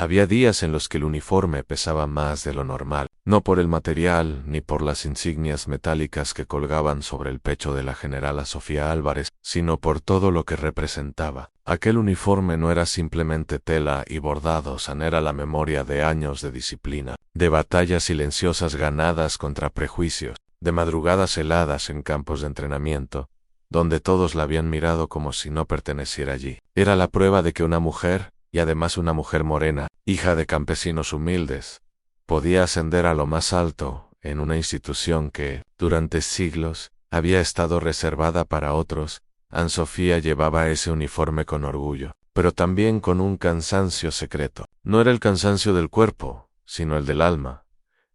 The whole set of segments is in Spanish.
Había días en los que el uniforme pesaba más de lo normal, no por el material ni por las insignias metálicas que colgaban sobre el pecho de la generala Sofía Álvarez, sino por todo lo que representaba. Aquel uniforme no era simplemente tela y bordados, era la memoria de años de disciplina, de batallas silenciosas ganadas contra prejuicios, de madrugadas heladas en campos de entrenamiento, donde todos la habían mirado como si no perteneciera allí. Era la prueba de que una mujer, y además una mujer morena, hija de campesinos humildes, podía ascender a lo más alto en una institución que, durante siglos, había estado reservada para otros. Anne Sofía llevaba ese uniforme con orgullo, pero también con un cansancio secreto. No era el cansancio del cuerpo, sino el del alma,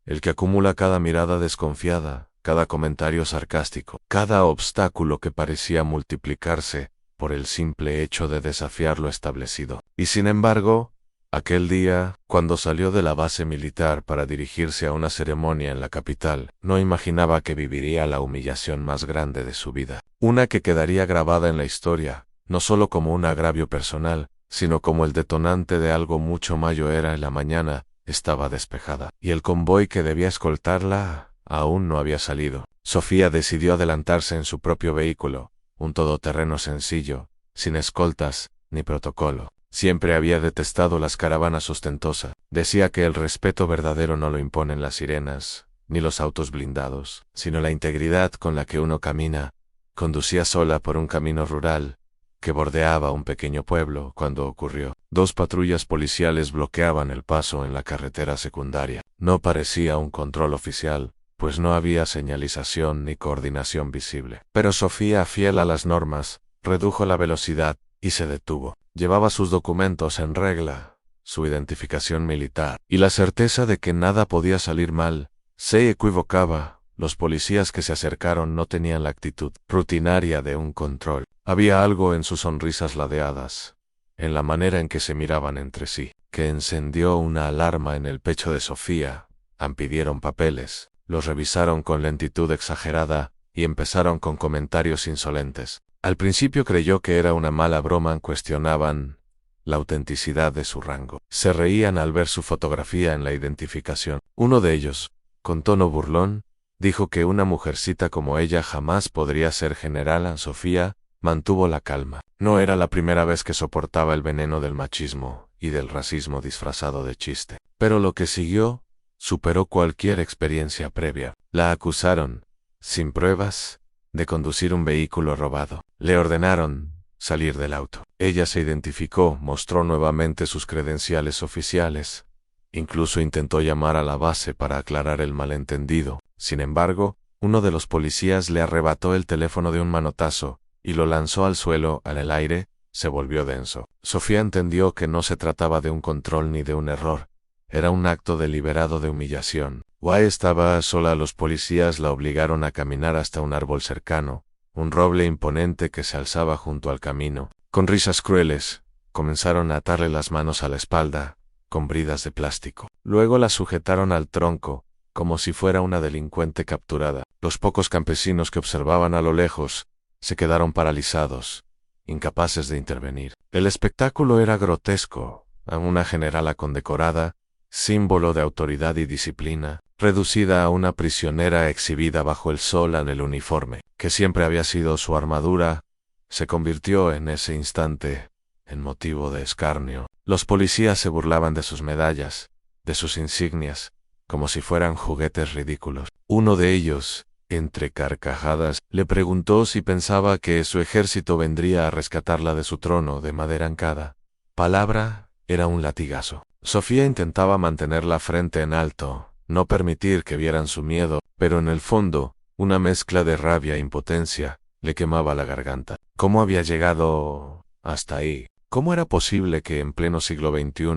el que acumula cada mirada desconfiada, cada comentario sarcástico, cada obstáculo que parecía multiplicarse por el simple hecho de desafiar lo establecido. Y sin embargo, aquel día, cuando salió de la base militar para dirigirse a una ceremonia en la capital, no imaginaba que viviría la humillación más grande de su vida. Una que quedaría grabada en la historia, no solo como un agravio personal, sino como el detonante de algo mucho mayor. Era en la mañana, estaba despejada, y el convoy que debía escoltarla aún no había salido. Sofía decidió adelantarse en su propio vehículo, un todoterreno sencillo, sin escoltas ni protocolo. Siempre había detestado las caravanas ostentosas. Decía que el respeto verdadero no lo imponen las sirenas, ni los autos blindados, sino la integridad con la que uno camina. Conducía sola por un camino rural que bordeaba un pequeño pueblo cuando ocurrió. 2 patrullas policiales bloqueaban el paso en la carretera secundaria. No parecía un control oficial, pues no había señalización ni coordinación visible. Pero Sofía, fiel a las normas, redujo la velocidad y se detuvo. Llevaba sus documentos en regla, su identificación militar, y la certeza de que nada podía salir mal. Se equivocaba. Los policías que se acercaron no tenían la actitud rutinaria de un control. Había algo en sus sonrisas ladeadas, en la manera en que se miraban entre sí, que encendió una alarma en el pecho de Sofía. Pidieron papeles, los revisaron con lentitud exagerada y empezaron con comentarios insolentes. Al principio creyó que era una mala broma, cuestionaban la autenticidad de su rango. Se reían al ver su fotografía en la identificación. Uno de ellos, con tono burlón, dijo que una mujercita como ella jamás podría ser general. Anne Sofía mantuvo la calma. No era la primera vez que soportaba el veneno del machismo y del racismo disfrazado de chiste. Pero lo que siguió superó cualquier experiencia previa. La acusaron, sin pruebas, de conducir un vehículo robado. Le ordenaron salir del auto. Ella se identificó, mostró nuevamente sus credenciales oficiales. Incluso intentó llamar a la base para aclarar el malentendido. Sin embargo, uno de los policías le arrebató el teléfono de un manotazo y lo lanzó al suelo. En el aire se volvió denso. Sofía entendió que no se trataba de un control ni de un error. Era un acto deliberado de humillación. Guay estaba sola. Los policías la obligaron a caminar hasta un árbol cercano, un roble imponente que se alzaba junto al camino. Con risas crueles, comenzaron a atarle las manos a la espalda, con bridas de plástico. Luego la sujetaron al tronco, como si fuera una delincuente capturada. Los pocos campesinos que observaban a lo lejos se quedaron paralizados, incapaces de intervenir. El espectáculo era grotesco. A una generala condecorada, símbolo de autoridad y disciplina, reducida a una prisionera exhibida bajo el sol. En el uniforme, que siempre había sido su armadura, se convirtió en ese instante en motivo de escarnio. Los policías se burlaban de sus medallas, de sus insignias, como si fueran juguetes ridículos. Uno de ellos, entre carcajadas, le preguntó si pensaba que su ejército vendría a rescatarla de su trono de madera. En cada palabra era un latigazo. Sofía intentaba mantener la frente en alto, no permitir que vieran su miedo, pero en el fondo, una mezcla de rabia e impotencia le quemaba la garganta. ¿Cómo había llegado hasta ahí? ¿Cómo era posible que en pleno siglo XXI,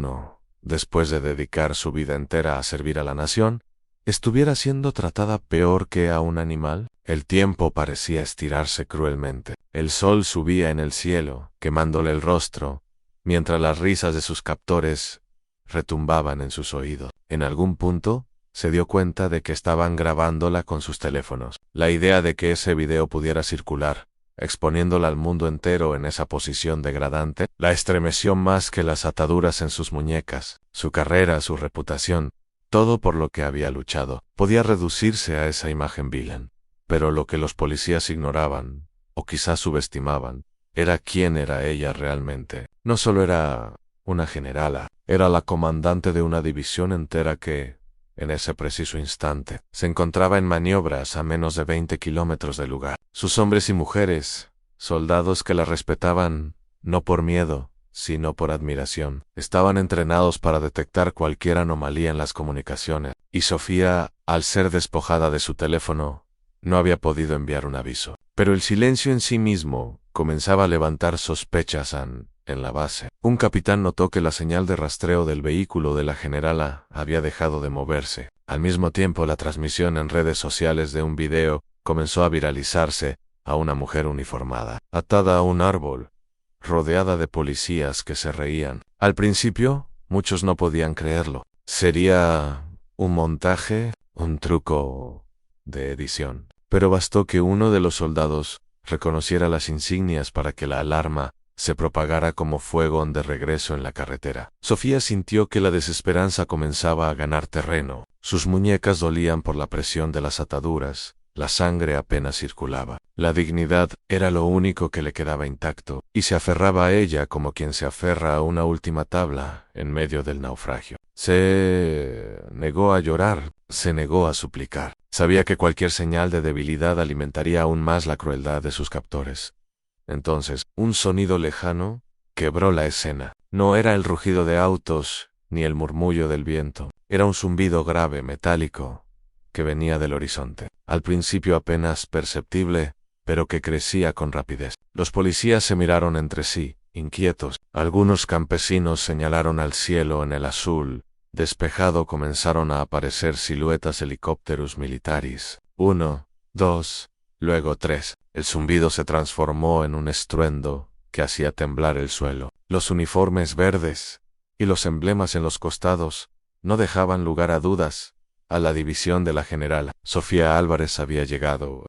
después de dedicar su vida entera a servir a la nación, estuviera siendo tratada peor que a un animal? El tiempo parecía estirarse cruelmente. El sol subía en el cielo, quemándole el rostro, mientras las risas de sus captores retumbaban en sus oídos. En algún punto, se dio cuenta de que estaban grabándola con sus teléfonos. La idea de que ese video pudiera circular exponiéndola al mundo entero en esa posición degradante, la estremeció más que las ataduras en sus muñecas, su carrera, su reputación, todo por lo que había luchado, podía reducirse a esa imagen vilán. Pero lo que los policías ignoraban, o quizás subestimaban, era quién era ella realmente. No solo era una generala, era la comandante de una división entera que, en ese preciso instante, se encontraba en maniobras a menos de 20 kilómetros del lugar. Sus hombres y mujeres, soldados que la respetaban, no por miedo, sino por admiración, estaban entrenados para detectar cualquier anomalía en las comunicaciones, y Sofía, al ser despojada de su teléfono, no había podido enviar un aviso. Pero el silencio en sí mismo comenzaba a levantar sospechas en la base. Un capitán notó que la señal de rastreo del vehículo de la generala había dejado de moverse. Al mismo tiempo, la transmisión en redes sociales de un video comenzó a viralizarse a una mujer uniformada, atada a un árbol, rodeada de policías que se reían. Al principio, muchos no podían creerlo. ¿Sería un montaje, un truco de edición? Pero bastó que uno de los soldados reconociera las insignias para que la alarma se propagara como fuego de regreso en la carretera. Sofía sintió que la desesperanza comenzaba a ganar terreno. Sus muñecas dolían por la presión de las ataduras. La sangre apenas circulaba. La dignidad era lo único que le quedaba intacto, y se aferraba a ella como quien se aferra a una última tabla en medio del naufragio. Se negó a llorar, se negó a suplicar. Sabía que cualquier señal de debilidad alimentaría aún más la crueldad de sus captores. Entonces, un sonido lejano quebró la escena. No era el rugido de autos, ni el murmullo del viento. Era un zumbido grave, metálico, que venía del horizonte. Al principio apenas perceptible, pero que crecía con rapidez. Los policías se miraron entre sí, inquietos. Algunos campesinos señalaron al cielo en el azul despejado. Comenzaron a aparecer siluetas helicópteros militares. 1, 2, luego 3. El zumbido se transformó en un estruendo que hacía temblar el suelo. Los uniformes verdes y los emblemas en los costados no dejaban lugar a dudas. A la división de la general Sofía Álvarez había llegado.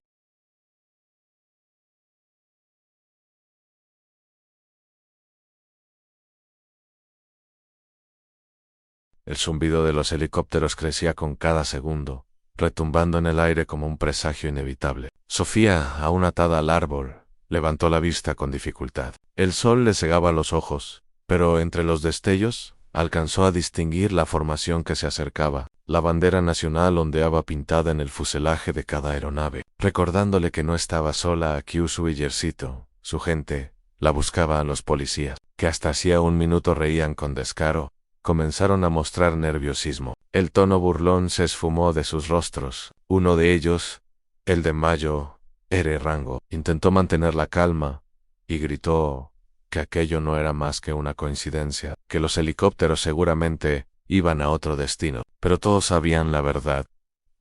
El zumbido de los helicópteros crecía con cada segundo, retumbando en el aire como un presagio inevitable. Sofía, aún atada al árbol, levantó la vista con dificultad. El sol le cegaba los ojos, pero entre los destellos alcanzó a distinguir la formación que se acercaba. La bandera nacional ondeaba pintada en el fuselaje de cada aeronave, recordándole que no estaba sola aquí. Su ejército, su gente, la buscaban los policías, que hasta hacía un minuto reían con descaro, comenzaron a mostrar nerviosismo. El tono burlón se esfumó de sus rostros. Uno de ellos, el de Mayo, R. Rango, intentó mantener la calma y gritó que aquello no era más que una coincidencia, que los helicópteros seguramente iban a otro destino. Pero todos sabían la verdad.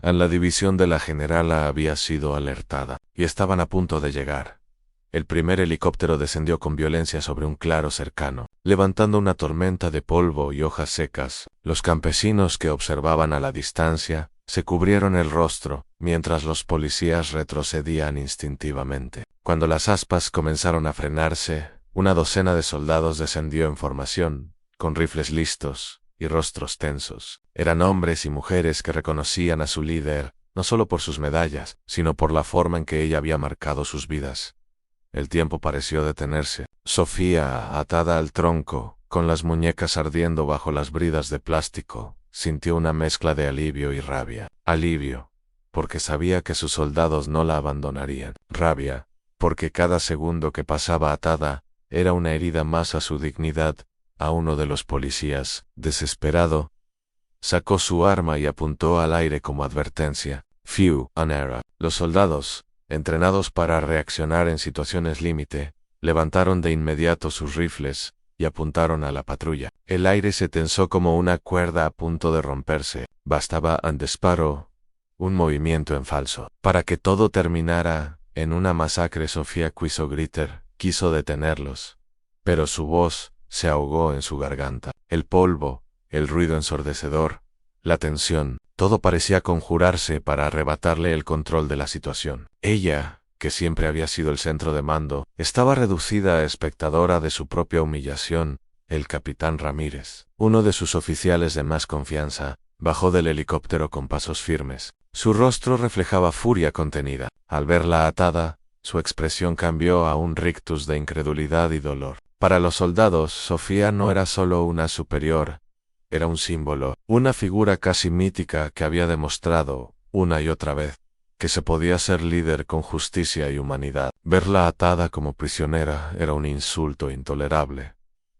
La división de la generala había sido alertada, y estaban a punto de llegar. El primer helicóptero descendió con violencia sobre un claro cercano, levantando una tormenta de polvo y hojas secas. Los campesinos que observaban a la distancia se cubrieron el rostro, mientras los policías retrocedían instintivamente. Cuando las aspas comenzaron a frenarse, una docena de soldados descendió en formación, con rifles listos y rostros tensos. Eran hombres y mujeres que reconocían a su líder, no solo por sus medallas, sino por la forma en que ella había marcado sus vidas. El tiempo pareció detenerse. Sofía, atada al tronco, con las muñecas ardiendo bajo las bridas de plástico, sintió una mezcla de alivio y rabia. Alivio, porque sabía que sus soldados no la abandonarían. Rabia, porque cada segundo que pasaba atada era una herida más a su dignidad. A uno de los policías, desesperado, sacó su arma y apuntó al aire como advertencia. Few, an error. Los soldados, entrenados para reaccionar en situaciones límite, levantaron de inmediato sus rifles y apuntaron a la patrulla. El aire se tensó como una cuerda a punto de romperse. Bastaba un disparo, un movimiento en falso, para que todo terminara en una masacre. Sofía quiso detenerlos, pero su voz se ahogó en su garganta. El polvo, el ruido ensordecedor, la tensión, todo parecía conjurarse para arrebatarle el control de la situación. Ella, que siempre había sido el centro de mando, estaba reducida a espectadora de su propia humillación. El capitán Ramírez, uno de sus oficiales de más confianza, bajó del helicóptero con pasos firmes. Su rostro reflejaba furia contenida. Al verla atada, su expresión cambió a un rictus de incredulidad y dolor. Para los soldados, Sofía no era solo una superior, era un símbolo, una figura casi mítica que había demostrado, una y otra vez, que se podía ser líder con justicia y humanidad. Verla atada como prisionera era un insulto intolerable.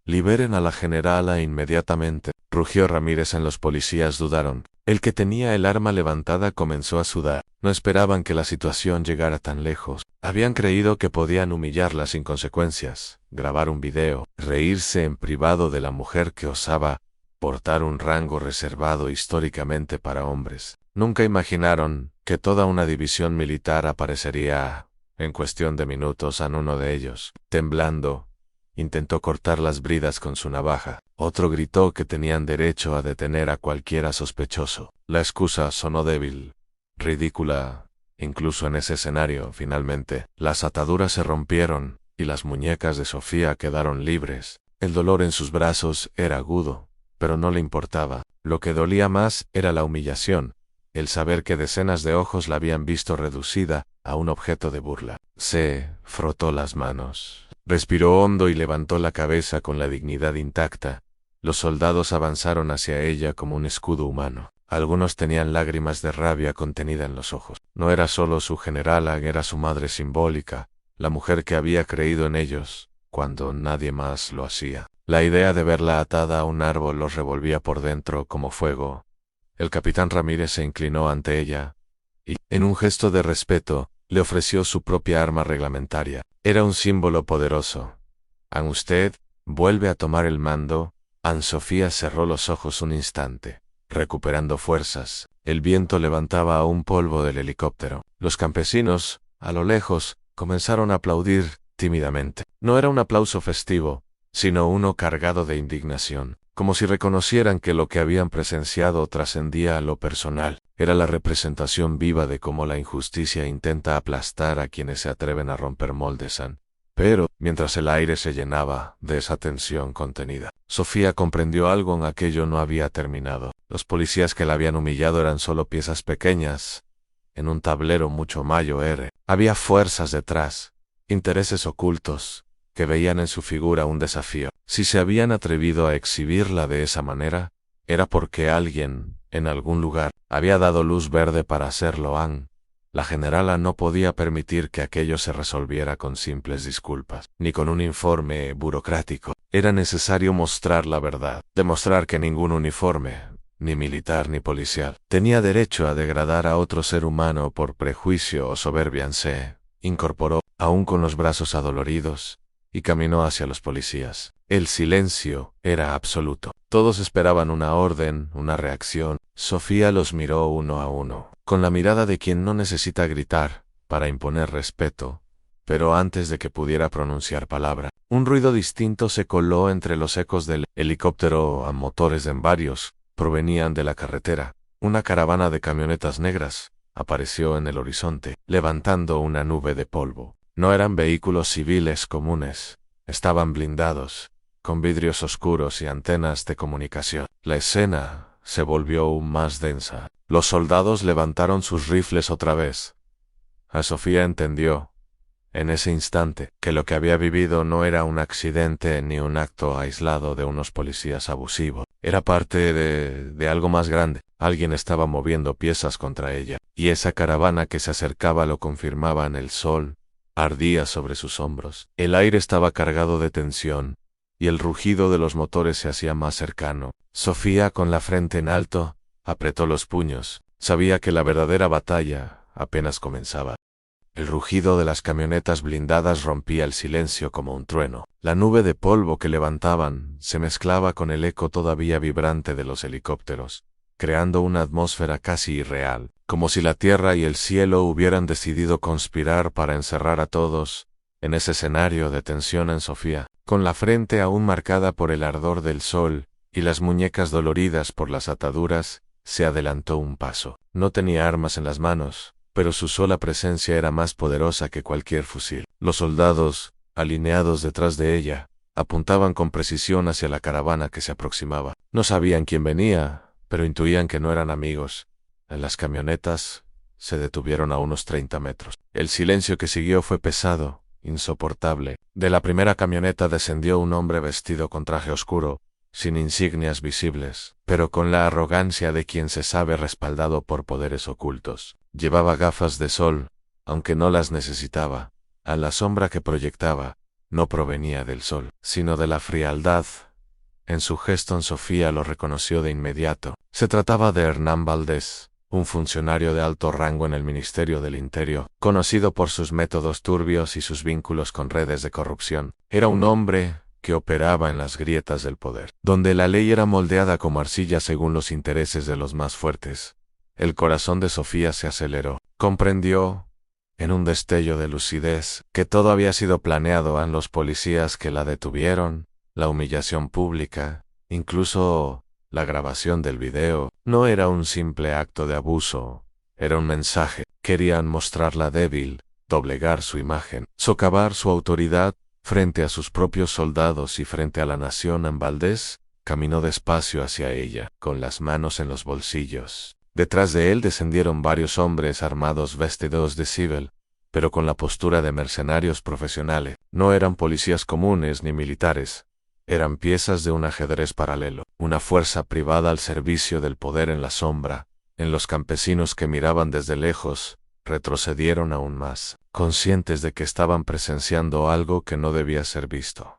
«Liberen a la generala inmediatamente», rugió Ramírez. Los policías dudaron. El que tenía el arma levantada comenzó a sudar. No esperaban que la situación llegara tan lejos. Habían creído que podían humillarla sin consecuencias, grabar un video, reírse en privado de la mujer que osaba portar un rango reservado históricamente para hombres. Nunca imaginaron que toda una división militar aparecería en cuestión de minutos a uno de ellos. Temblando, intentó cortar las bridas con su navaja. Otro gritó que tenían derecho a detener a cualquiera sospechoso. La excusa sonó débil, ridícula, incluso en ese escenario. Finalmente, las ataduras se rompieron y las muñecas de Sofía quedaron libres. El dolor en sus brazos era agudo, pero no le importaba. Lo que dolía más era la humillación, el saber que decenas de ojos la habían visto reducida a un objeto de burla. Se frotó las manos. Respiró hondo y levantó la cabeza con la dignidad intacta. Los soldados avanzaron hacia ella como un escudo humano. Algunos tenían lágrimas de rabia contenida en los ojos. No era solo su generala, era su madre simbólica, la mujer que había creído en ellos, cuando nadie más lo hacía. La idea de verla atada a un árbol los revolvía por dentro como fuego. El capitán Ramírez se inclinó ante ella y, en un gesto de respeto, le ofreció su propia arma reglamentaria. Era un símbolo poderoso. «An usted vuelve a tomar el mando». Ann Sofía cerró los ojos un instante, recuperando fuerzas. El viento levantaba aún polvo del helicóptero. Los campesinos, a lo lejos, comenzaron a aplaudir tímidamente. No era un aplauso festivo, sino uno cargado de indignación, como si reconocieran que lo que habían presenciado trascendía a lo personal. Era la representación viva de cómo la injusticia intenta aplastar a quienes se atreven a romper moldes. Pero, mientras el aire se llenaba de esa tensión contenida, Sofía comprendió algo: en aquello no había terminado. Los policías que la habían humillado eran solo piezas pequeñas en un tablero mucho mayor. Había fuerzas detrás, intereses ocultos, que veían en su figura un desafío. Si se habían atrevido a exhibirla de esa manera, era porque alguien, en algún lugar, había dado luz verde para hacerlo. La generala no podía permitir que aquello se resolviera con simples disculpas, ni con un informe burocrático. Era necesario mostrar la verdad, demostrar que ningún uniforme, ni militar ni policial, tenía derecho a degradar a otro ser humano por prejuicio o soberbia. Se incorporó, aún con los brazos adoloridos, y caminó hacia los policías. El silencio era absoluto. Todos esperaban una orden, una reacción. Sofía los miró uno a uno, con la mirada de quien no necesita gritar para imponer respeto, pero antes de que pudiera pronunciar palabra, un ruido distinto se coló entre los ecos del helicóptero a motores en varios, provenían de la carretera. Una caravana de camionetas negras apareció en el horizonte, levantando una nube de polvo. No eran vehículos civiles comunes, estaban blindados, con vidrios oscuros y antenas de comunicación. La escena se volvió aún más densa. Los soldados levantaron sus rifles otra vez. A Sofía entendió, en ese instante, que lo que había vivido no era un accidente ni un acto aislado de unos policías abusivos. Era parte de algo más grande. Alguien estaba moviendo piezas contra ella, y esa caravana que se acercaba lo confirmaba. En el sol ardía sobre sus hombros. El aire estaba cargado de tensión, y el rugido de los motores se hacía más cercano. Sofía, con la frente en alto, apretó los puños. Sabía que la verdadera batalla apenas comenzaba. El rugido de las camionetas blindadas rompía el silencio como un trueno. La nube de polvo que levantaban se mezclaba con el eco todavía vibrante de los helicópteros, creando una atmósfera casi irreal, como si la tierra y el cielo hubieran decidido conspirar para encerrar a todos en ese escenario de tensión. En Sofía, con la frente aún marcada por el ardor del sol y las muñecas doloridas por las ataduras, se adelantó un paso. No tenía armas en las manos, pero su sola presencia era más poderosa que cualquier fusil. Los soldados, alineados detrás de ella, apuntaban con precisión hacia la caravana que se aproximaba. No sabían quién venía, pero intuían que no eran amigos. En las camionetas se detuvieron a unos 30 metros. El silencio que siguió fue pesado, insoportable. De la primera camioneta descendió un hombre vestido con traje oscuro, sin insignias visibles, pero con la arrogancia de quien se sabe respaldado por poderes ocultos. Llevaba gafas de sol, aunque no las necesitaba. A la sombra que proyectaba no provenía del sol, sino de la frialdad. En su gesto Sofía lo reconoció de inmediato. Se trataba de Hernán Valdés, un funcionario de alto rango en el Ministerio del Interior, conocido por sus métodos turbios y sus vínculos con redes de corrupción. Era un hombre que operaba en las grietas del poder, donde la ley era moldeada como arcilla según los intereses de los más fuertes. El corazón de Sofía se aceleró. Comprendió, en un destello de lucidez, que todo había sido planeado en los policías que la detuvieron, la humillación pública, incluso la grabación del video. No era un simple acto de abuso, era un mensaje. Querían mostrarla débil, doblegar su imagen, socavar su autoridad frente a sus propios soldados y frente a la nación. En Valdés caminó despacio hacia ella, con las manos en los bolsillos. Detrás de él descendieron varios hombres armados vestidos de civil, pero con la postura de mercenarios profesionales. No eran policías comunes ni militares. Eran piezas de un ajedrez paralelo, una fuerza privada al servicio del poder en la sombra. En los campesinos que miraban desde lejos, retrocedieron aún más, conscientes de que estaban presenciando algo que no debía ser visto.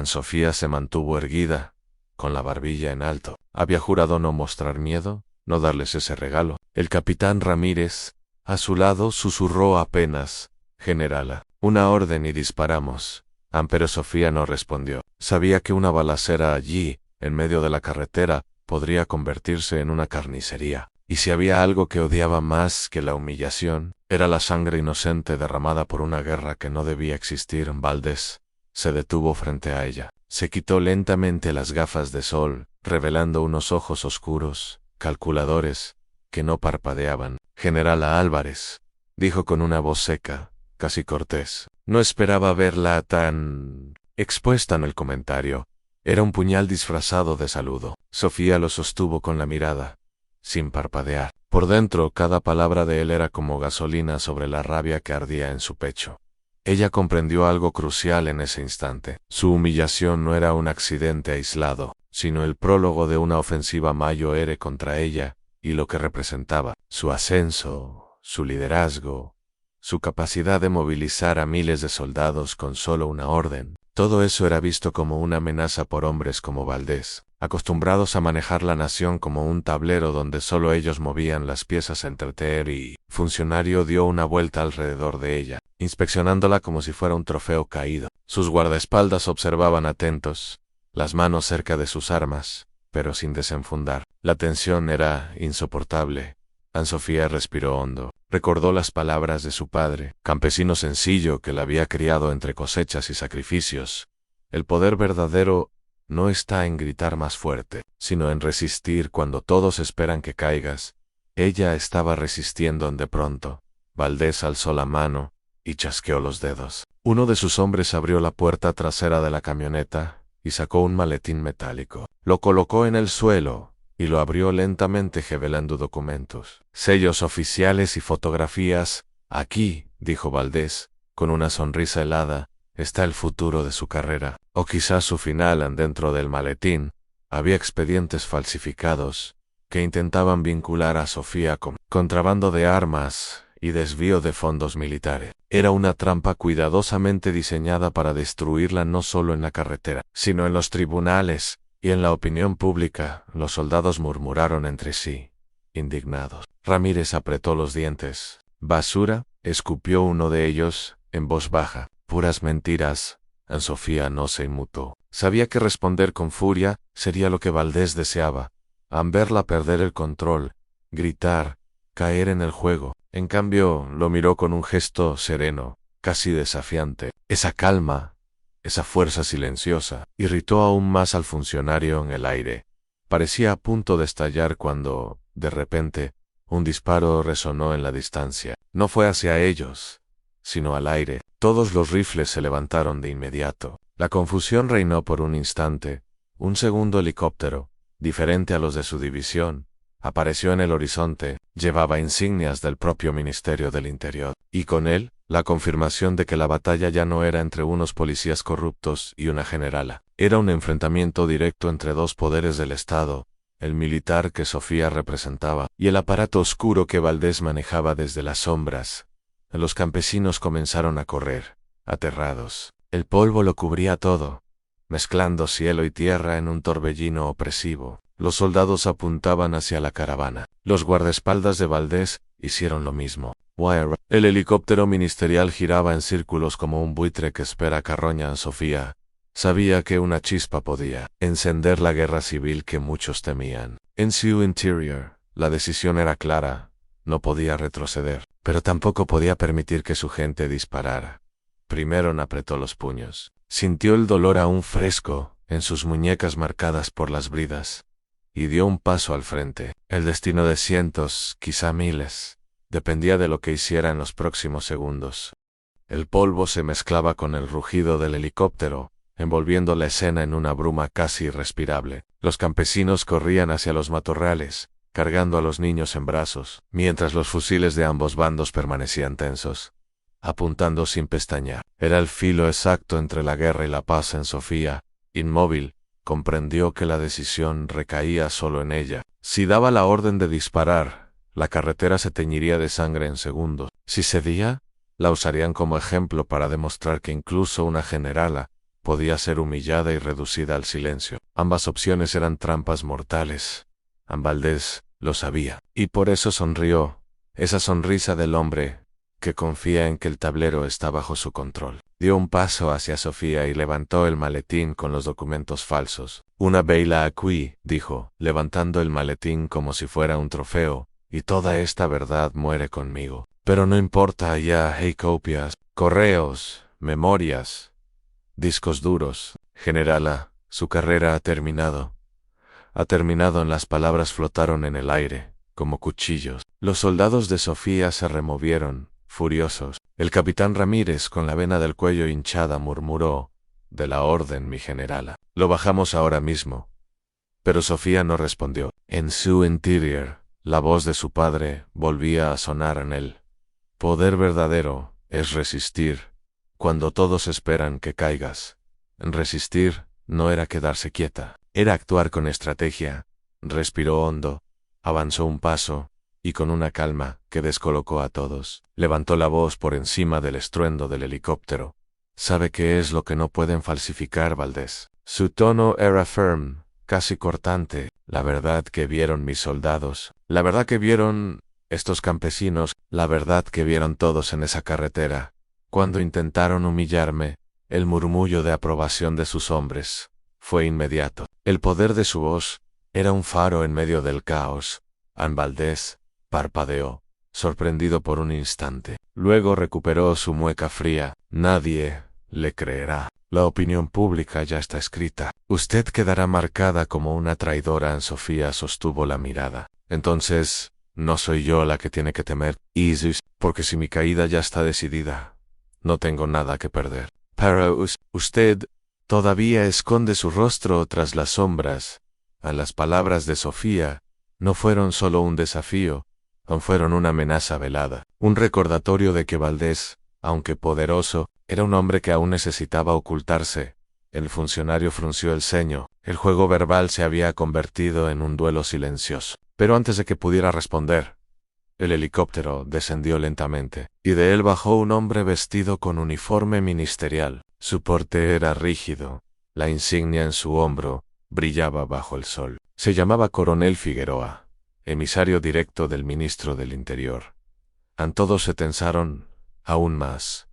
Sofía se mantuvo erguida, con la barbilla en alto. Había jurado no mostrar miedo, no darles ese regalo. El capitán Ramírez, a su lado, susurró apenas: «Generala, una orden y disparamos». Pero Sofía no respondió. Sabía que una balacera allí, en medio de la carretera, podría convertirse en una carnicería. Y si había algo que odiaba más que la humillación, era la sangre inocente derramada por una guerra que no debía existir. Valdés se detuvo frente a ella. Se quitó lentamente las gafas de sol, revelando unos ojos oscuros, calculadores, que no parpadeaban. «Generala Álvarez», dijo con una voz seca, casi cortés. No esperaba verla tan expuesta en el comentario. Era un puñal disfrazado de saludo. Sofía lo sostuvo con la mirada, sin parpadear. Por dentro, cada palabra de él era como gasolina sobre la rabia que ardía en su pecho. Ella comprendió algo crucial en ese instante. Su humillación no era un accidente aislado, sino el prólogo de una ofensiva mayor contra ella y lo que representaba. Su ascenso, su liderazgo, su capacidad de movilizar a miles de soldados con solo una orden. Todo eso era visto como una amenaza por hombres como Valdés, acostumbrados a manejar la nación como un tablero donde solo ellos movían las piezas entre ter y funcionario dio una vuelta alrededor de ella, inspeccionándola como si fuera un trofeo caído. Sus guardaespaldas observaban atentos, las manos cerca de sus armas, pero sin desenfundar. La tensión era insoportable. Sofía respiró hondo. Recordó las palabras de su padre, campesino sencillo que la había criado entre cosechas y sacrificios. El poder verdadero no está en gritar más fuerte, sino en resistir cuando todos esperan que caigas. Ella estaba resistiendo. De pronto, Valdés alzó la mano y chasqueó los dedos. Uno de sus hombres abrió la puerta trasera de la camioneta y sacó un maletín metálico. Lo colocó en el suelo y lo abrió lentamente revelando documentos, sellos oficiales y fotografías. «Aquí», dijo Valdés, con una sonrisa helada, «está el futuro de su carrera, o quizás su final». Dentro del maletín había expedientes falsificados que intentaban vincular a Sofía con contrabando de armas y desvío de fondos militares. Era una trampa cuidadosamente diseñada para destruirla no solo en la carretera, sino en los tribunales y en la opinión pública. Los soldados murmuraron entre sí, indignados. Ramírez apretó los dientes. «¿Basura?», escupió uno de ellos, en voz baja. «Puras mentiras». Sofía no se inmutó. Sabía que responder con furia sería lo que Valdés deseaba. Verla perder el control, gritar, caer en el juego. En cambio, lo miró con un gesto sereno, casi desafiante. Esa calma, esa fuerza silenciosa, irritó aún más al funcionario en el aire. Parecía a punto de estallar cuando, de repente, Un disparo resonó en la distancia. No fue hacia ellos, sino al aire. Todos los rifles se levantaron de inmediato. La confusión reinó por un instante. Un segundo helicóptero, diferente a los de su división, apareció en el horizonte. Llevaba insignias del propio Ministerio del Interior, y con él, la confirmación de que la batalla ya no era entre unos policías corruptos y una generala. Era un enfrentamiento directo entre dos poderes del Estado, el militar que Sofía representaba, y el aparato oscuro que Valdés manejaba desde las sombras. Los campesinos comenzaron a correr, aterrados. El polvo lo cubría todo, mezclando cielo y tierra en un torbellino opresivo. Los soldados apuntaban hacia la caravana. Los guardaespaldas de Valdés hicieron lo mismo. El helicóptero ministerial giraba en círculos como un buitre que espera carroña a Sofía. Sabía que una chispa podía encender la guerra civil que muchos temían. En su interior, la decisión era clara. No podía retroceder, pero tampoco podía permitir que su gente disparara. Primero apretó los puños. Sintió el dolor aún fresco en sus muñecas marcadas por las bridas, y dio un paso al frente. El destino de cientos, quizá miles, dependía de lo que hiciera en los próximos segundos. El polvo se mezclaba con el rugido del helicóptero, envolviendo la escena en una bruma casi irrespirable. Los campesinos corrían hacia los matorrales, cargando a los niños en brazos, mientras los fusiles de ambos bandos permanecían tensos, apuntando sin pestañear. Era el filo exacto entre la guerra y la paz en Sofía. Inmóvil, comprendió que la decisión recaía solo en ella. Si daba la orden de disparar, la carretera se teñiría de sangre en segundos. Si cedía, la usarían como ejemplo para demostrar que incluso una generala podía ser humillada y reducida al silencio. Ambas opciones eran trampas mortales. Valdés lo sabía, y por eso sonrió, esa sonrisa del hombre que confía en que el tablero está bajo su control. Dio un paso hacia Sofía y levantó el maletín con los documentos falsos. Una veila aquí, dijo, levantando el maletín como si fuera un trofeo, y toda esta verdad muere conmigo. Pero no importa, ya hay copias, correos, memorias, discos duros. Generala, su carrera ha terminado. Ha terminado. Las palabras flotaron en el aire, como cuchillos. Los soldados de Sofía se removieron, furiosos. El capitán Ramírez, con la vena del cuello hinchada, murmuró: «De la orden, mi generala. Lo bajamos ahora mismo». Pero Sofía no respondió. En su interior, la voz de su padre volvía a sonar en él. Poder verdadero es resistir, cuando todos esperan que caigas. Resistir no era quedarse quieta, era actuar con estrategia. Respiró hondo, avanzó un paso, y con una calma que descolocó a todos, levantó la voz por encima del estruendo del helicóptero. «¿Sabe qué es lo que no pueden falsificar, Valdés?» Su tono era firme, casi cortante. La verdad que vieron mis soldados, la verdad que vieron estos campesinos, la verdad que vieron todos en esa carretera. Cuando intentaron humillarme, el murmullo de aprobación de sus hombres fue inmediato. El poder de su voz era un faro en medio del caos. Valdés parpadeó, sorprendido por un instante. Luego recuperó su mueca fría. «Nadie le creerá. La opinión pública ya está escrita. Usted quedará marcada como una traidora». Sofía sostuvo la mirada. «Entonces, no soy yo la que tiene que temer, Isis, porque si mi caída ya está decidida, no tengo nada que perder». «Pero usted todavía esconde su rostro tras las sombras». A las palabras de Sofía no fueron solo un desafío, fueron una amenaza velada, un recordatorio de que Valdés, aunque poderoso, era un hombre que aún necesitaba ocultarse. El funcionario frunció el ceño. El juego verbal se había convertido en un duelo silencioso. Pero antes de que pudiera responder, el helicóptero descendió lentamente, y de él bajó un hombre vestido con uniforme ministerial. Su porte era rígido, la insignia en su hombro brillaba bajo el sol. Se llamaba Coronel Figueroa, emisario directo del ministro del Interior. Todos se tensaron aún más.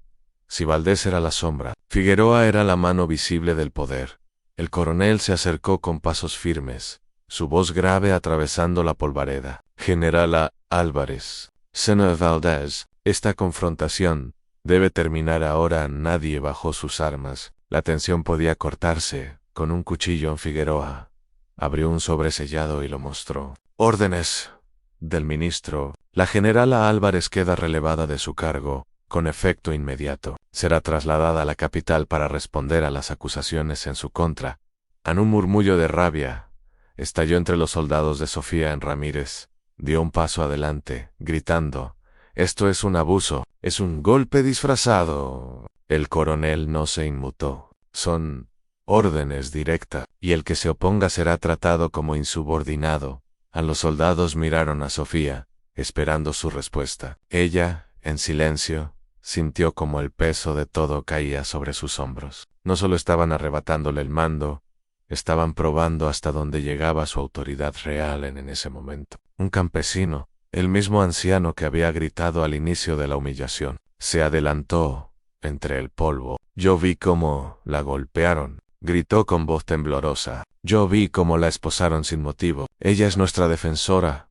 Si Valdés era la sombra, Figueroa era la mano visible del poder. El coronel se acercó con pasos firmes, su voz grave atravesando la polvareda. «Generala Álvarez, señor Valdés, esta confrontación debe terminar ahora». Nadie bajó sus armas. La tensión podía cortarse con un cuchillo. Figueroa abrió un sobre sellado y lo mostró. «Órdenes, del ministro, la generala Álvarez queda relevada de su cargo, con efecto inmediato. Será trasladada a la capital para responder a las acusaciones en su contra. En un murmullo de rabia, estalló entre los soldados de Sofía en Ramírez. Dio un paso adelante, gritando: «Esto es un abuso, es un golpe disfrazado». El coronel no se inmutó. Son órdenes directas, y el que se oponga será tratado como insubordinado. A los soldados miraron a Sofía, esperando su respuesta. Ella, en silencio, sintió como el peso de todo caía sobre sus hombros. No solo estaban arrebatándole el mando, estaban probando hasta dónde llegaba su autoridad real en ese momento. Un campesino, el mismo anciano que había gritado al inicio de la humillación, se adelantó entre el polvo. «Yo vi cómo la golpearon», gritó con voz temblorosa. «Yo vi cómo la esposaron sin motivo. Ella es nuestra defensora,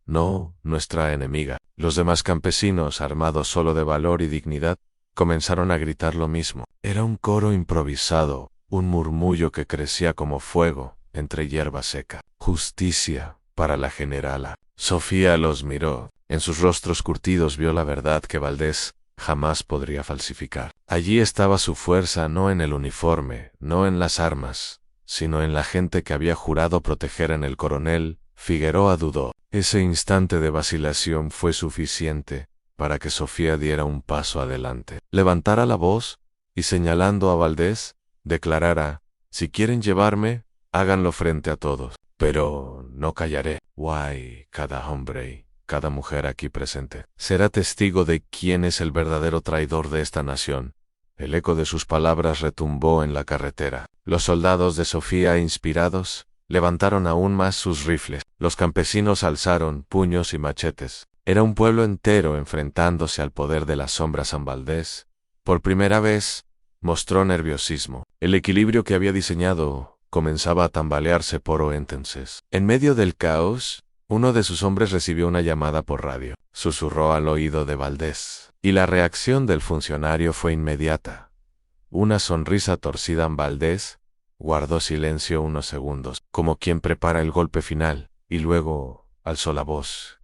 no nuestra enemiga». Los demás campesinos, armados solo de valor y dignidad, comenzaron a gritar lo mismo. Era un coro improvisado, un murmullo que crecía como fuego entre hierba seca. «Justicia para la generala». Sofía los miró. En sus rostros curtidos vio la verdad que Valdés jamás podría falsificar. Allí estaba su fuerza, no en el uniforme, no en las armas, sino en la gente que había jurado proteger en el coronel. Figueroa dudó. Ese instante de vacilación fue suficiente para que Sofía diera un paso adelante, levantara la voz y, señalando a Valdés, declarara: «Si quieren llevarme, háganlo frente a todos, pero no callaré. Guay, cada hombre, cada mujer aquí presente será testigo de quién es el verdadero traidor de esta nación». El eco de sus palabras retumbó en la carretera. Los soldados de Sofía, inspirados, levantaron aún más sus rifles. Los campesinos alzaron puños y machetes. Era un pueblo entero enfrentándose al poder de la sombra. San Valdés, por primera vez, mostró nerviosismo. El equilibrio que había diseñado comenzaba a tambalearse por entonces. En medio del caos, uno de sus hombres recibió una llamada por radio. Susurró al oído de Valdés, y la reacción del funcionario fue inmediata. Una sonrisa torcida. En Valdés guardó silencio unos segundos, como quien prepara el golpe final, y luego alzó la voz: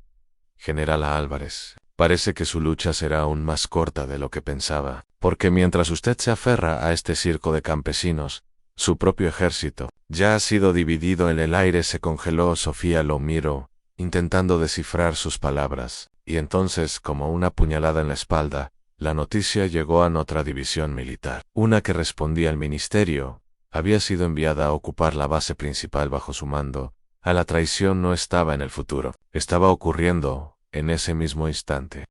«Generala Álvarez, parece que su lucha será aún más corta de lo que pensaba, porque mientras usted se aferra a este circo de campesinos, su propio ejército ya ha sido dividido». En el aire se congeló. Sofía lo miró, intentando descifrar sus palabras, y entonces, como una puñalada en la espalda, la noticia llegó a otra división militar. Una que respondía al ministerio había sido enviada a ocupar la base principal bajo su mando. A la traición no estaba en el futuro, estaba ocurriendo en ese mismo instante.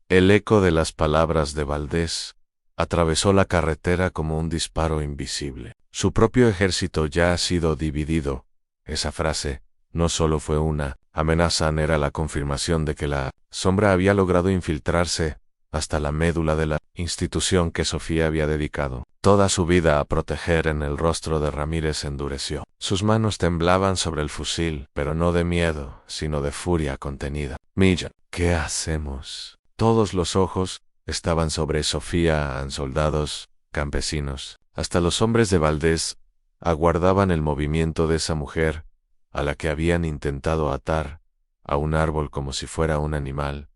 El eco de las palabras de Valdés atravesó la carretera como un disparo invisible. Su propio ejército ya ha sido dividido. Esa frase no solo fue una amenaza, era la confirmación de que la sombra había logrado infiltrarse hasta la médula de la institución que Sofía había dedicado toda su vida a proteger. En el rostro de Ramírez se endureció. Sus manos temblaban sobre el fusil, pero no de miedo, sino de furia contenida. «Millán, ¿qué hacemos?» Todos los ojos estaban sobre Sofía. Soldados, campesinos, hasta los hombres de Valdés aguardaban el movimiento de esa mujer a la que habían intentado atar a un árbol como si fuera un animal.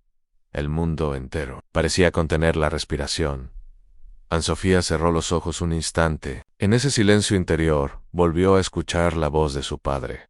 El mundo entero parecía contener la respiración. Sofía cerró los ojos un instante. En ese silencio interior volvió a escuchar la voz de su padre.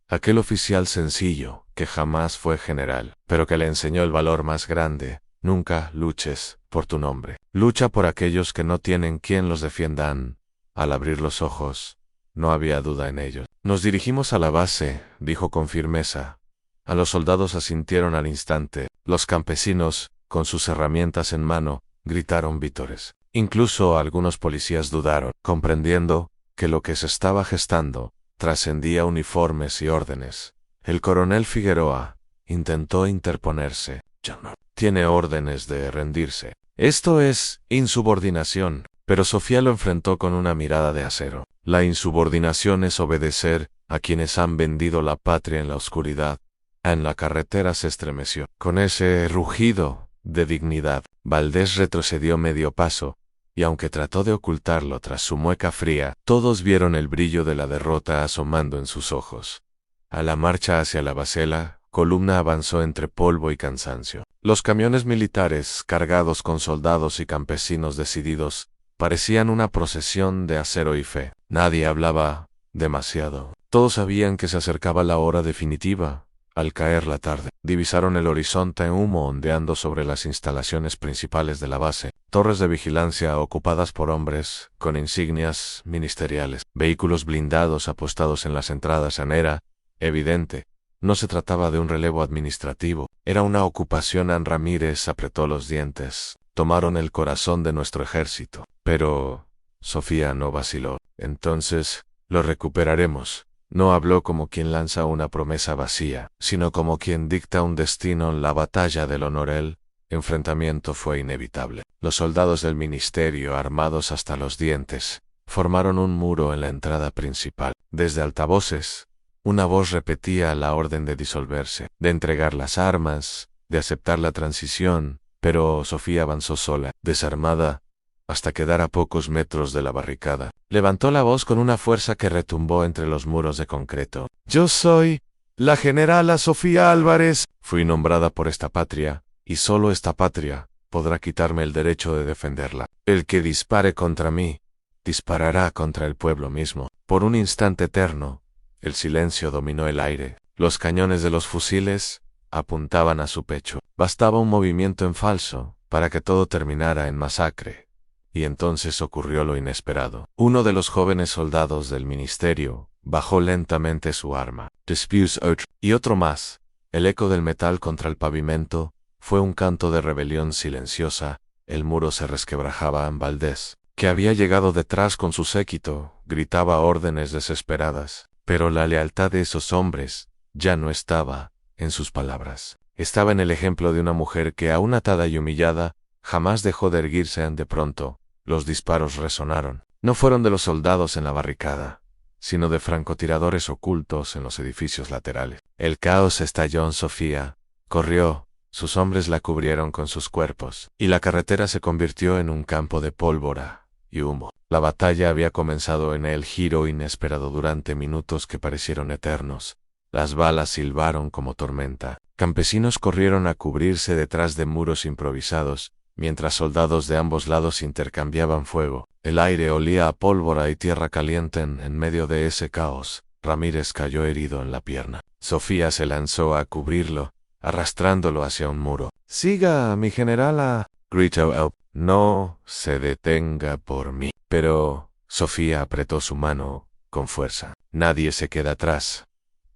Aquel oficial sencillo, que jamás fue general, pero que le enseñó el valor más grande: nunca luches por tu nombre. Lucha por aquellos que no tienen quien los defiendan. Al abrir los ojos, no había duda en ellos. «Nos dirigimos a la base», dijo con firmeza. A los soldados asintieron al instante. Los campesinos, con sus herramientas en mano, gritaron vítores. Incluso algunos policías dudaron, comprendiendo que lo que se estaba gestando trascendía uniformes y órdenes. El coronel Figueroa intentó interponerse. «Ya no tiene órdenes de rendirse. Esto es insubordinación». Pero Sofía lo enfrentó con una mirada de acero. «La insubordinación es obedecer a quienes han vendido la patria en la oscuridad». En la carretera se estremeció. Con ese rugido de dignidad, Valdés retrocedió medio paso, y aunque trató de ocultarlo tras su mueca fría, todos vieron el brillo de la derrota asomando en sus ojos. A la marcha hacia la Bacela columna avanzó entre polvo y cansancio. Los camiones militares, cargados con soldados y campesinos decididos, parecían una procesión de acero y fe. Nadie hablaba demasiado. Todos sabían que se acercaba la hora definitiva. Al caer la tarde, divisaron el horizonte en humo ondeando sobre las instalaciones principales de la base, torres de vigilancia ocupadas por hombres con insignias ministeriales, vehículos blindados apostados en las entradas. Era evidente, no se trataba de un relevo administrativo, era una ocupación. Ramírez apretó los dientes. Tomaron el corazón de nuestro ejército. Pero Sofía no vaciló. Entonces, lo recuperaremos. No habló como quien lanza una promesa vacía, sino como quien dicta un destino. La batalla del honor, el enfrentamiento fue inevitable. Los soldados del ministerio, armados hasta los dientes, formaron un muro en la entrada principal. Desde altavoces, una voz repetía la orden de disolverse, de entregar las armas, de aceptar la transición, pero Sofía avanzó sola, desarmada, hasta quedar a pocos metros de la barricada. Levantó la voz con una fuerza que retumbó entre los muros de concreto. Yo soy la generala Sofía Álvarez. Fui nombrada por esta patria, y solo esta patria podrá quitarme el derecho de defenderla. El que dispare contra mí, disparará contra el pueblo mismo. Por un instante eterno, el silencio dominó el aire. Los cañones de los fusiles apuntaban a su pecho. Bastaba un movimiento en falso para que todo terminara en masacre. Y entonces ocurrió lo inesperado. Uno de los jóvenes soldados del ministerio bajó lentamente su arma. Dispuse otro, y otro más. El eco del metal contra el pavimento fue un canto de rebelión silenciosa. El muro se resquebrajaba. Valdés, que había llegado detrás con su séquito, gritaba órdenes desesperadas. Pero la lealtad de esos hombres ya no estaba en sus palabras. Estaba en el ejemplo de una mujer que, aún atada y humillada, jamás dejó de erguirse. De pronto, los disparos resonaron. No fueron de los soldados en la barricada, sino de francotiradores ocultos en los edificios laterales. El caos estalló. Sofía corrió, sus hombres la cubrieron con sus cuerpos, y la carretera se convirtió en un campo de pólvora y humo. La batalla había comenzado en el giro inesperado. Durante minutos que parecieron eternos, las balas silbaron como tormenta. Campesinos corrieron a cubrirse detrás de muros improvisados, mientras soldados de ambos lados intercambiaban fuego. El aire olía a pólvora y tierra caliente. En medio de ese caos, Ramírez cayó herido en la pierna. Sofía se lanzó a cubrirlo, arrastrándolo hacia un muro. «Siga, mi generala», gritó él. «No se detenga por mí». Pero Sofía apretó su mano con fuerza. «Nadie se queda atrás.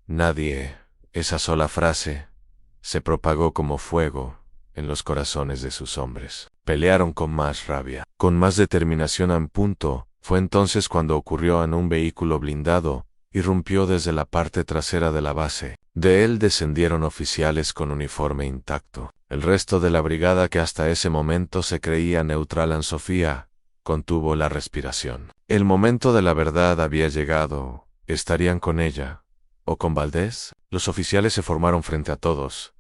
Nadie». Esa sola frase se propagó como fuego en los corazones de sus hombres. Pelearon con más rabia, con más determinación. En punto, fue entonces cuando ocurrió. En un vehículo blindado, irrumpió desde la parte trasera de la base. De él descendieron oficiales con uniforme intacto. El resto de la brigada, que hasta ese momento se creía neutral en Sofía, contuvo la respiración. El momento de la verdad había llegado. ¿Estarían con ella o con Valdés? Los oficiales se formaron frente a todos,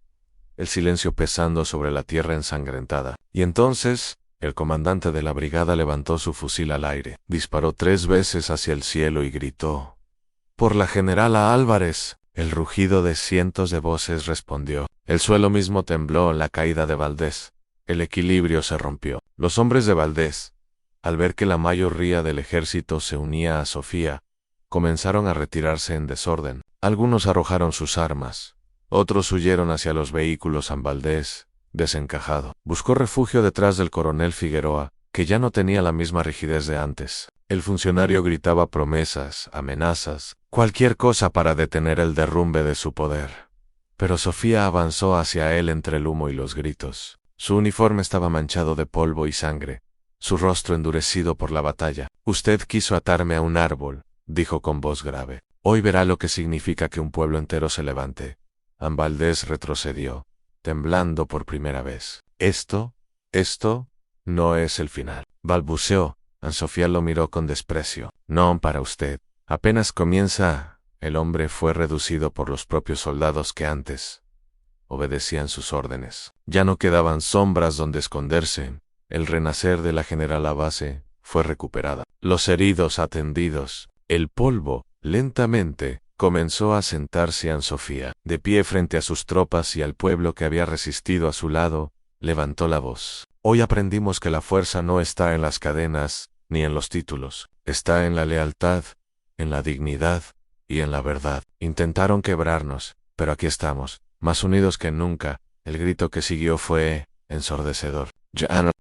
el silencio pesando sobre la tierra ensangrentada. Y entonces, el comandante de la brigada levantó su fusil al aire, disparó 3 veces hacia el cielo y gritó: «¡Por la generala Álvarez!». El rugido de cientos de voces respondió. El suelo mismo tembló en la caída de Valdés. El equilibrio se rompió. Los hombres de Valdés, al ver que la mayoría del ejército se unía a Sofía, comenzaron a retirarse en desorden. Algunos arrojaron sus armas. Otros huyeron hacia los vehículos. Valdés, desencajado, buscó refugio detrás del coronel Figueroa, que ya no tenía la misma rigidez de antes. El funcionario gritaba promesas, amenazas, cualquier cosa para detener el derrumbe de su poder. Pero Sofía avanzó hacia él entre el humo y los gritos. Su uniforme estaba manchado de polvo y sangre, su rostro endurecido por la batalla. «Usted quiso atarme a un árbol», dijo con voz grave. «Hoy verá lo que significa que un pueblo entero se levante». Valdés retrocedió, temblando por primera vez. Esto no es el final», balbuceó. Sofía lo miró con desprecio. «No para usted. Apenas comienza». El hombre fue reducido por los propios soldados que antes obedecían sus órdenes. Ya no quedaban sombras donde esconderse. El renacer de la generala base fue recuperada. Los heridos atendidos. El polvo, lentamente, Comenzó a sentarse en Sofía, de pie frente a sus tropas y al pueblo que había resistido a su lado, levantó la voz. Hoy aprendimos que la fuerza no está en las cadenas, ni en los títulos, está en la lealtad, en la dignidad y en la verdad. Intentaron quebrarnos, pero aquí estamos, más unidos que nunca. El grito que siguió fue ensordecedor. General.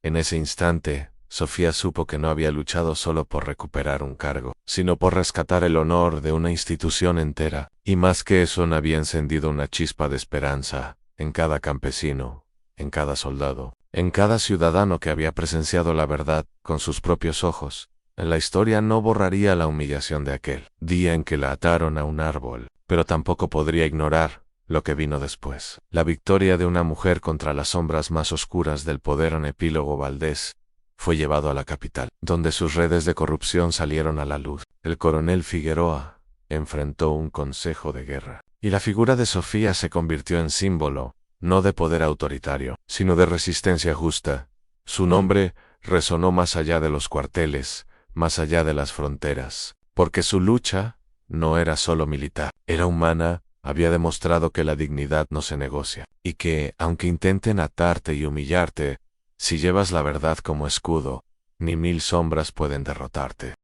En ese instante, Sofía supo que no había luchado solo por recuperar un cargo, sino por rescatar el honor de una institución entera, y más que eso había encendido una chispa de esperanza en cada campesino, en cada soldado, en cada ciudadano que había presenciado la verdad con sus propios ojos. La historia no borraría la humillación de aquel día en que la ataron a un árbol, pero tampoco podría ignorar lo que vino después. La victoria de una mujer contra las sombras más oscuras del poder en Epílogo Valdés fue llevado a la capital, donde sus redes de corrupción salieron a la luz. El coronel Figueroa enfrentó un consejo de guerra, y la figura de Sofía se convirtió en símbolo, no de poder autoritario, sino de resistencia justa. Su nombre resonó más allá de los cuarteles, más allá de las fronteras, porque su lucha no era solo militar, era humana. Había demostrado que la dignidad no se negocia, y que, aunque intenten atarte y humillarte, si llevas la verdad como escudo, ni 1000 sombras pueden derrotarte.